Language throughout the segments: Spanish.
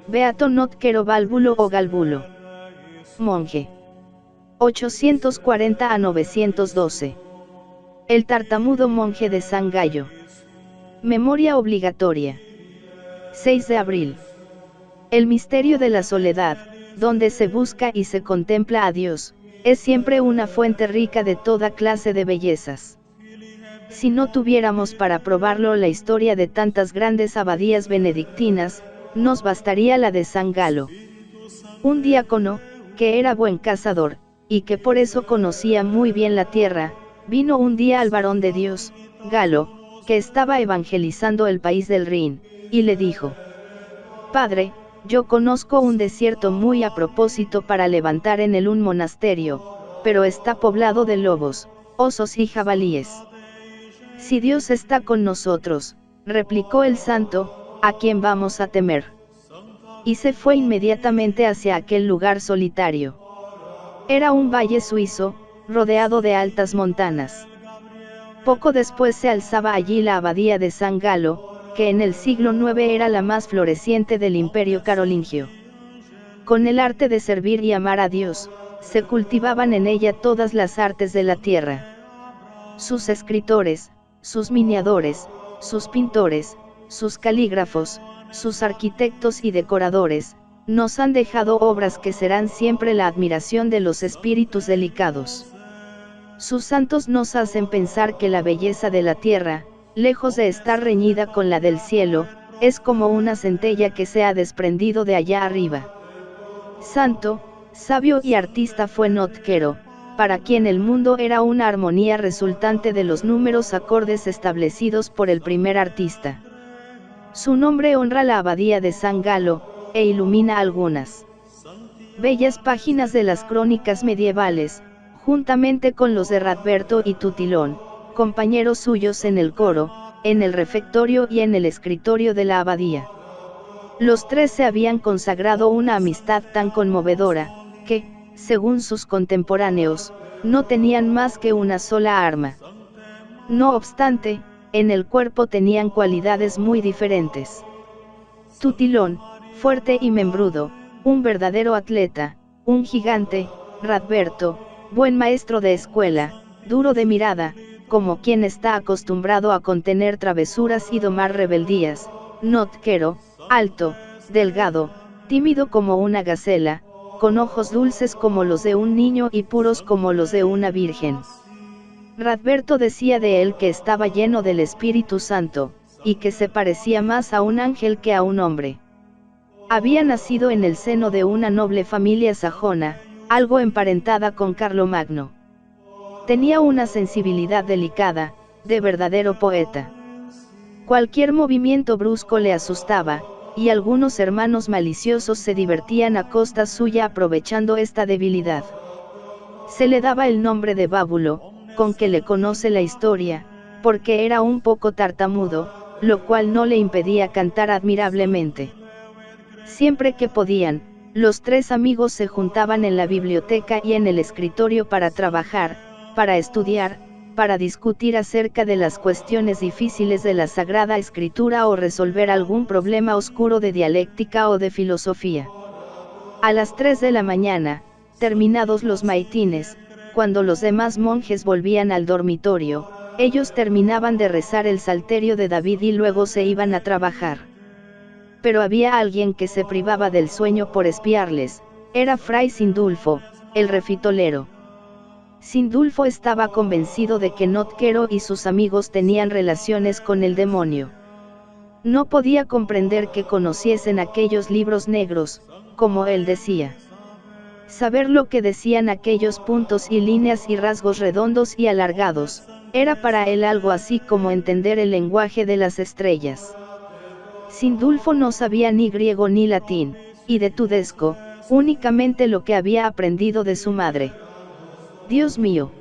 Beato Notquero Válvulo o Galbulo. Monje. 840 a 912. El tartamudo monje de San Gallo. Memoria obligatoria. 6 de abril. El misterio de la soledad, donde se busca y se contempla a Dios, es siempre una fuente rica de toda clase de bellezas. Si no tuviéramos para probarlo la historia de tantas grandes abadías benedictinas, nos bastaría la de San Galo. Un diácono, que era buen cazador, y que por eso conocía muy bien la tierra, vino un día al varón de Dios, Galo, que estaba evangelizando el país del Rin, y le dijo: Padre, yo conozco un desierto muy a propósito para levantar en él un monasterio, pero está poblado de lobos, osos y jabalíes. Si Dios está con nosotros, replicó el santo, ¿a quién vamos a temer? Y se fue inmediatamente hacia aquel lugar solitario. Era un valle suizo, rodeado de altas montanas. Poco después se alzaba allí la abadía de San Galo, que en el siglo IX era la más floreciente del imperio carolingio. Con el arte de servir y amar a Dios, se cultivaban en ella todas las artes de la tierra. Sus escritores, sus miniadores, sus pintores, sus calígrafos, sus arquitectos y decoradores, nos han dejado obras que serán siempre la admiración de los espíritus delicados. Sus santos nos hacen pensar que la belleza de la tierra, lejos de estar reñida con la del cielo, es como una centella que se ha desprendido de allá arriba. Santo, sabio y artista fue Notquero, para quien el mundo era una armonía resultante de los números acordes establecidos por el primer artista. Su nombre honra la abadía de San Galo, e ilumina algunas bellas páginas de las crónicas medievales, juntamente con los de Radberto y Tutilón, compañeros suyos en el coro, en el refectorio y en el escritorio de la abadía. Los tres se habían consagrado una amistad tan conmovedora, que, según sus contemporáneos, no tenían más que una sola arma. No obstante, en el cuerpo tenían cualidades muy diferentes. Tutilón, fuerte y membrudo, un verdadero atleta, un gigante; Radberto, buen maestro de escuela, duro de mirada, como quien está acostumbrado a contener travesuras y domar rebeldías; Notquero, alto, delgado, tímido como una gacela, con ojos dulces como los de un niño y puros como los de una virgen. Radberto decía de él que estaba lleno del Espíritu Santo, y que se parecía más a un ángel que a un hombre. Había nacido en el seno de una noble familia sajona, algo emparentada con Carlomagno. Tenía una sensibilidad delicada, de verdadero poeta. Cualquier movimiento brusco le asustaba, y algunos hermanos maliciosos se divertían a costa suya aprovechando esta debilidad. Se le daba el nombre de Vábulo, con que le conoce la historia, porque era un poco tartamudo, lo cual no le impedía cantar admirablemente. Siempre que podían, los tres amigos se juntaban en la biblioteca y en el escritorio para trabajar, para estudiar, para discutir acerca de las cuestiones difíciles de la Sagrada Escritura o resolver algún problema oscuro de dialéctica o de filosofía. A las 3 de la mañana, terminados los maitines, cuando los demás monjes volvían al dormitorio, ellos terminaban de rezar el Salterio de David y luego se iban a trabajar. Pero había alguien que se privaba del sueño por espiarles, era Fray Sindulfo, el refitolero. Sindulfo estaba convencido de que Notquero y sus amigos tenían relaciones con el demonio. No podía comprender que conociesen aquellos libros negros, como él decía. Saber lo que decían aquellos puntos y líneas y rasgos redondos y alargados, era para él algo así como entender el lenguaje de las estrellas. Sindulfo no sabía ni griego ni latín, y de tudesco, únicamente lo que había aprendido de su madre. Dios mío,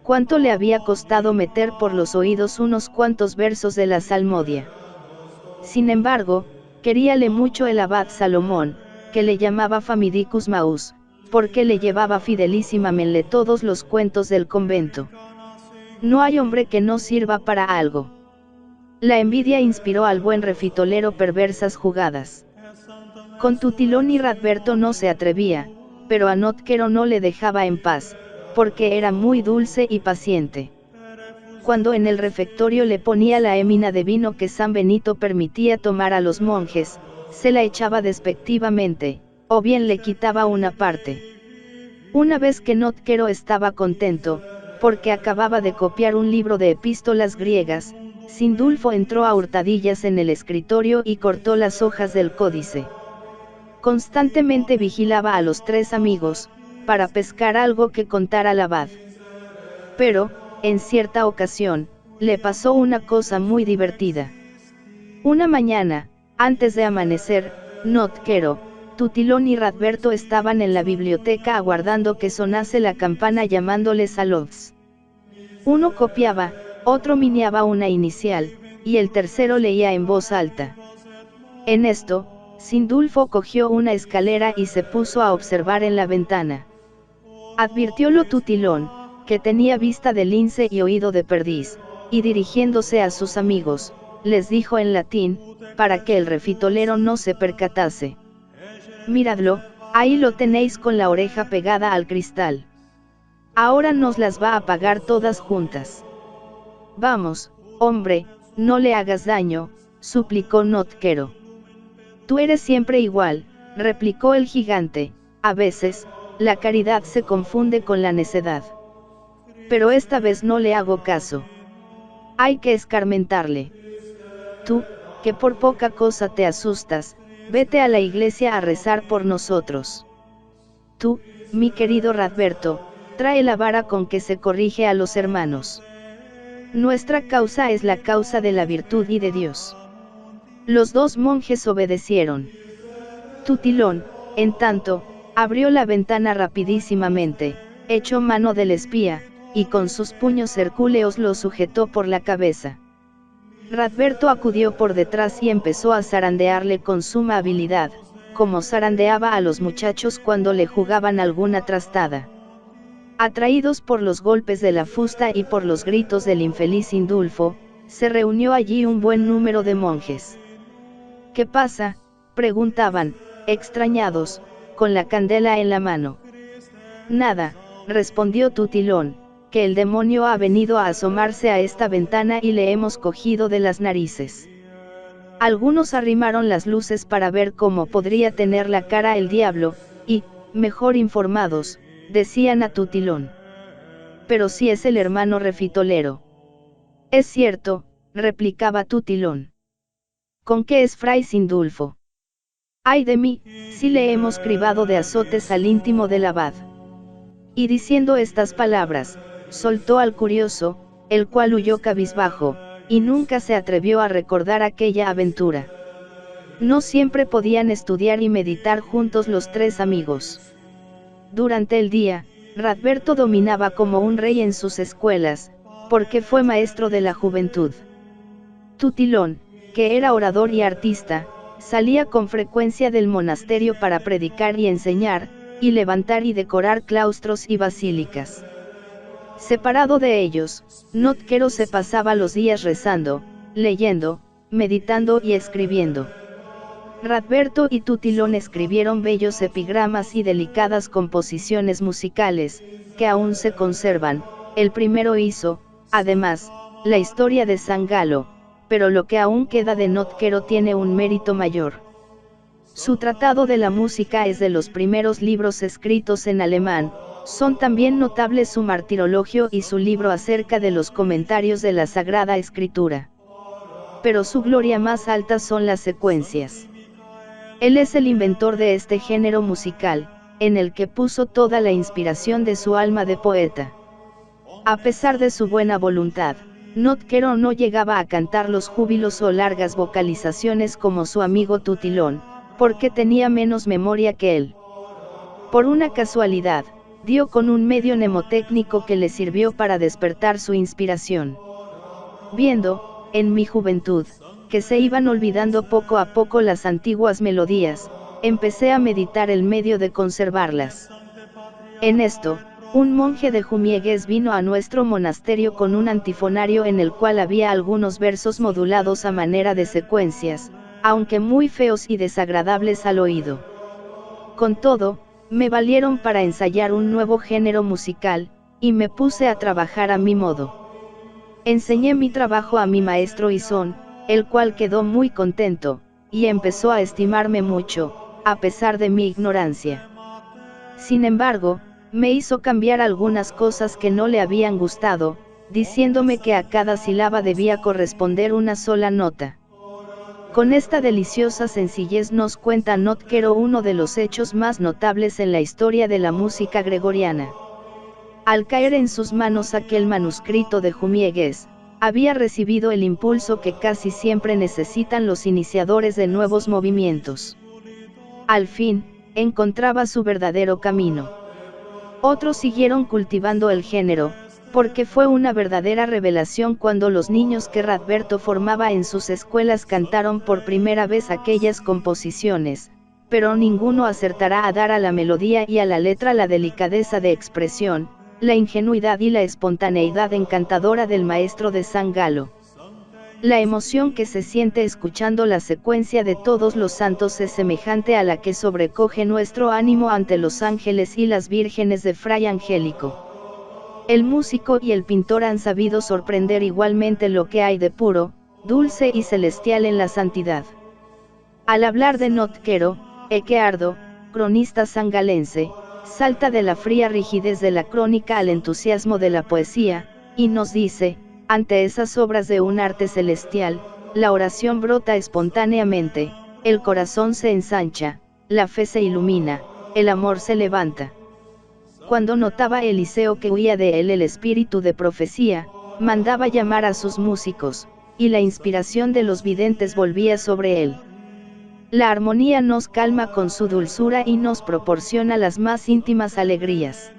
cuánto le había costado meter por los oídos unos cuantos versos de la Salmodia. Sin embargo, queríale mucho el abad Salomón, que le llamaba Famidicus Maus, porque le llevaba fidelísimamente todos los cuentos del convento. No hay hombre que no sirva para algo. La envidia inspiró al buen refitolero perversas jugadas. Con Tutilón y Radberto no se atrevía, pero a Notquero no le dejaba en paz, porque era muy dulce y paciente. Cuando en el refectorio le ponía la émina de vino que San Benito permitía tomar a los monjes, se la echaba despectivamente, o bien le quitaba una parte. Una vez que Notquero estaba contento, porque acababa de copiar un libro de epístolas griegas, Sindulfo entró a hurtadillas en el escritorio y cortó las hojas del códice. Constantemente vigilaba a los tres amigos, para pescar algo que contar al abad. Pero, en cierta ocasión, le pasó una cosa muy divertida. Una mañana, antes de amanecer, Notquero, Tutilón y Radberto estaban en la biblioteca aguardando que sonase la campana llamándoles a los. Uno copiaba, otro miniaba una inicial, y el tercero leía en voz alta. En esto, Sindulfo cogió una escalera y se puso a observar en la ventana. Advirtiólo Tutilón, que tenía vista de lince y oído de perdiz, y dirigiéndose a sus amigos, les dijo en latín, para que el refitolero no se percatase. Miradlo, ahí lo tenéis con la oreja pegada al cristal. Ahora nos las va a pagar todas juntas. Vamos, hombre, no le hagas daño, suplicó Notquero. Tú eres siempre igual, replicó el gigante, a veces, la caridad se confunde con la necedad. Pero esta vez no le hago caso. Hay que escarmentarle. Tú, que por poca cosa te asustas, vete a la iglesia a rezar por nosotros. Tú, mi querido Radberto, trae la vara con que se corrige a los hermanos. Nuestra causa es la causa de la virtud y de Dios. Los dos monjes obedecieron. Tutilón, en tanto, abrió la ventana rapidísimamente, echó mano del espía, y con sus puños hercúleos lo sujetó por la cabeza. Radberto acudió por detrás y empezó a zarandearle con suma habilidad, como zarandeaba a los muchachos cuando le jugaban alguna trastada. Atraídos por los golpes de la fusta y por los gritos del infeliz Sindulfo, se reunió allí un buen número de monjes. ¿Qué pasa?, preguntaban, extrañados, con la candela en la mano. Nada, respondió Tutilón, que el demonio ha venido a asomarse a esta ventana y le hemos cogido de las narices. Algunos arrimaron las luces para ver cómo podría tener la cara el diablo, y, mejor informados, decían a Tutilón. Pero si es el hermano refitolero. Es cierto, replicaba Tutilón. ¿Con qué es fray Sindulfo? Ay de mí, si le hemos cribado de azotes al íntimo del abad. Y diciendo estas palabras, soltó al curioso, el cual huyó cabizbajo, y nunca se atrevió a recordar aquella aventura. No siempre podían estudiar y meditar juntos los tres amigos. Durante el día, Radberto dominaba como un rey en sus escuelas, porque fue maestro de la juventud. Tutilón, que era orador y artista, salía con frecuencia del monasterio para predicar y enseñar, y levantar y decorar claustros y basílicas. Separado de ellos, Notquero se pasaba los días rezando, leyendo, meditando y escribiendo. Radberto y Tutilón escribieron bellos epigramas y delicadas composiciones musicales, que aún se conservan. El primero hizo, además, la historia de San Galo, pero lo que aún queda de Notquero tiene un mérito mayor. Su tratado de la música es de los primeros libros escritos en alemán. Son también notables su martirologio y su libro acerca de los comentarios de la Sagrada Escritura. Pero su gloria más alta son las secuencias. Él es el inventor de este género musical, en el que puso toda la inspiración de su alma de poeta. A pesar de su buena voluntad, Notquero no llegaba a cantar los júbilos o largas vocalizaciones como su amigo Tutilón, porque tenía menos memoria que él. Por una casualidad, dio con un medio mnemotécnico que le sirvió para despertar su inspiración. Viendo, en mi juventud, que se iban olvidando poco a poco las antiguas melodías, empecé a meditar el medio de conservarlas. En esto, Un monje de Jumiegues vino a nuestro monasterio con un antifonario en el cual había algunos versos modulados a manera de secuencias, aunque muy feos y desagradables al oído. Con todo, me valieron para ensayar un nuevo género musical, y me puse a trabajar a mi modo. Enseñé mi trabajo a mi maestro Isón, el cual quedó muy contento, y empezó a estimarme mucho, a pesar de mi ignorancia. Sin embargo, me hizo cambiar algunas cosas que no le habían gustado, diciéndome que a cada sílaba debía corresponder una sola nota. Con esta deliciosa sencillez nos cuenta Notquero uno de los hechos más notables en la historia de la música gregoriana. Al caer en sus manos aquel manuscrito de Jumiegues, había recibido el impulso que casi siempre necesitan los iniciadores de nuevos movimientos. Al fin, encontraba su verdadero camino. Otros siguieron cultivando el género, porque fue una verdadera revelación cuando los niños que Radberto formaba en sus escuelas cantaron por primera vez aquellas composiciones, pero ninguno acertará a dar a la melodía y a la letra la delicadeza de expresión, la ingenuidad y la espontaneidad encantadora del maestro de San Galo. La emoción que se siente escuchando la secuencia de todos los santos es semejante a la que sobrecoge nuestro ánimo ante los ángeles y las vírgenes de Fray Angélico. El músico y el pintor han sabido sorprender igualmente lo que hay de puro, dulce y celestial en la santidad. Al hablar de Notquero, Equeardo, cronista sangalense, salta de la fría rigidez de la crónica al entusiasmo de la poesía, y nos dice, ante esas obras de un arte celestial, la oración brota espontáneamente, el corazón se ensancha, la fe se ilumina, el amor se levanta. Cuando notaba Eliseo que huía de él el espíritu de profecía, mandaba llamar a sus músicos, y la inspiración de los videntes volvía sobre él. La armonía nos calma con su dulzura y nos proporciona las más íntimas alegrías.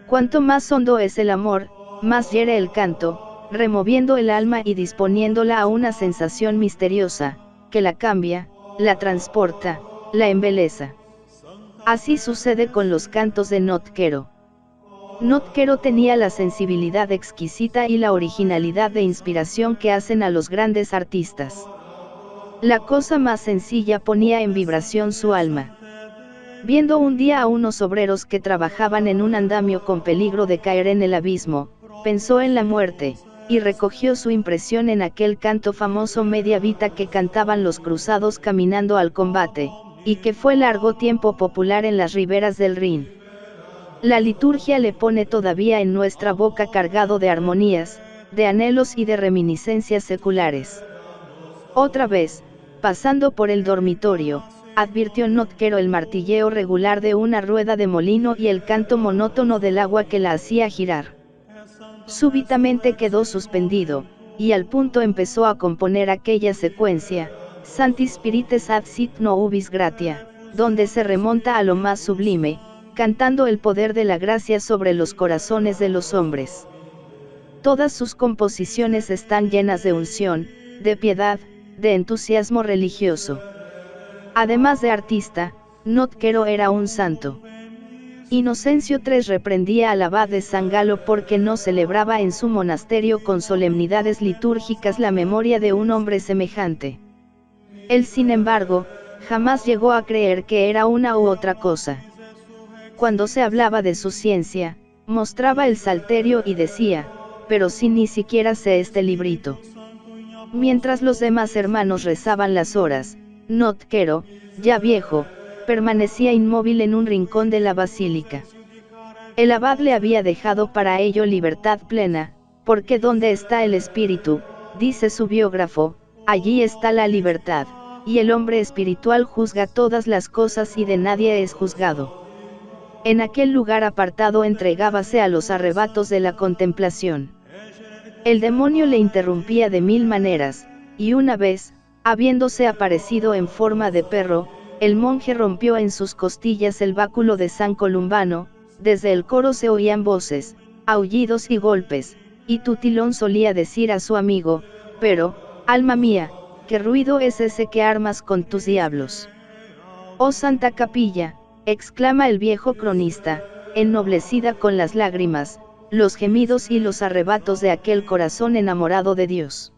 Cuanto más hondo es el amor, más hiere el canto, removiendo el alma y disponiéndola a una sensación misteriosa, que la cambia, la transporta, la embeleza. Así sucede con los cantos de Notquero. Notquero tenía la sensibilidad exquisita y la originalidad de inspiración que hacen a los grandes artistas. La cosa más sencilla ponía en vibración su alma. Viendo un día a unos obreros que trabajaban en un andamio con peligro de caer en el abismo, pensó en la muerte, y recogió su impresión en aquel canto famoso media vita que cantaban los cruzados caminando al combate, y que fue largo tiempo popular en las riberas del Rin. La liturgia le pone todavía en nuestra boca cargado de armonías, de anhelos y de reminiscencias seculares. Otra vez, pasando por el dormitorio, advirtió Notquero el martilleo regular de una rueda de molino y el canto monótono del agua que la hacía girar. Súbitamente quedó suspendido, y al punto empezó a componer aquella secuencia, Sancti Spirites ad sit nobis gratia, donde se remonta a lo más sublime, cantando el poder de la gracia sobre los corazones de los hombres. Todas sus composiciones están llenas de unción, de piedad, de entusiasmo religioso. Además de artista, Notquero era un santo. Inocencio III reprendía al abad de San Galo porque no celebraba en su monasterio con solemnidades litúrgicas la memoria de un hombre semejante. Él, sin embargo, jamás llegó a creer que era una u otra cosa. Cuando se hablaba de su ciencia, mostraba el salterio y decía, pero si ni siquiera sé este librito. Mientras los demás hermanos rezaban las horas, Notquero, ya viejo, permanecía inmóvil en un rincón de la basílica. El abad le había dejado para ello libertad plena, porque donde está el espíritu, dice su biógrafo, allí está la libertad, y el hombre espiritual juzga todas las cosas y de nadie es juzgado. En aquel lugar apartado entregábase a los arrebatos de la contemplación. El demonio le interrumpía de mil maneras, y una vez, habiéndose aparecido en forma de perro, el monje rompió en sus costillas el báculo de San Columbano, desde el coro se oían voces, aullidos y golpes, y Tutilón solía decir a su amigo, pero, alma mía, ¿qué ruido es ese que armas con tus diablos? Oh Santa Capilla, exclama el viejo cronista, ennoblecida con las lágrimas, los gemidos y los arrebatos de aquel corazón enamorado de Dios.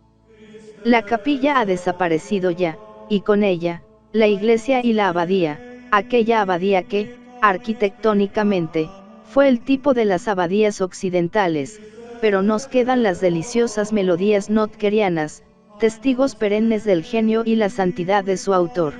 La capilla ha desaparecido ya, y con ella, la iglesia y la abadía, aquella abadía que, arquitectónicamente, fue el tipo de las abadías occidentales, pero nos quedan las deliciosas melodías notquerianas, testigos perennes del genio y la santidad de su autor.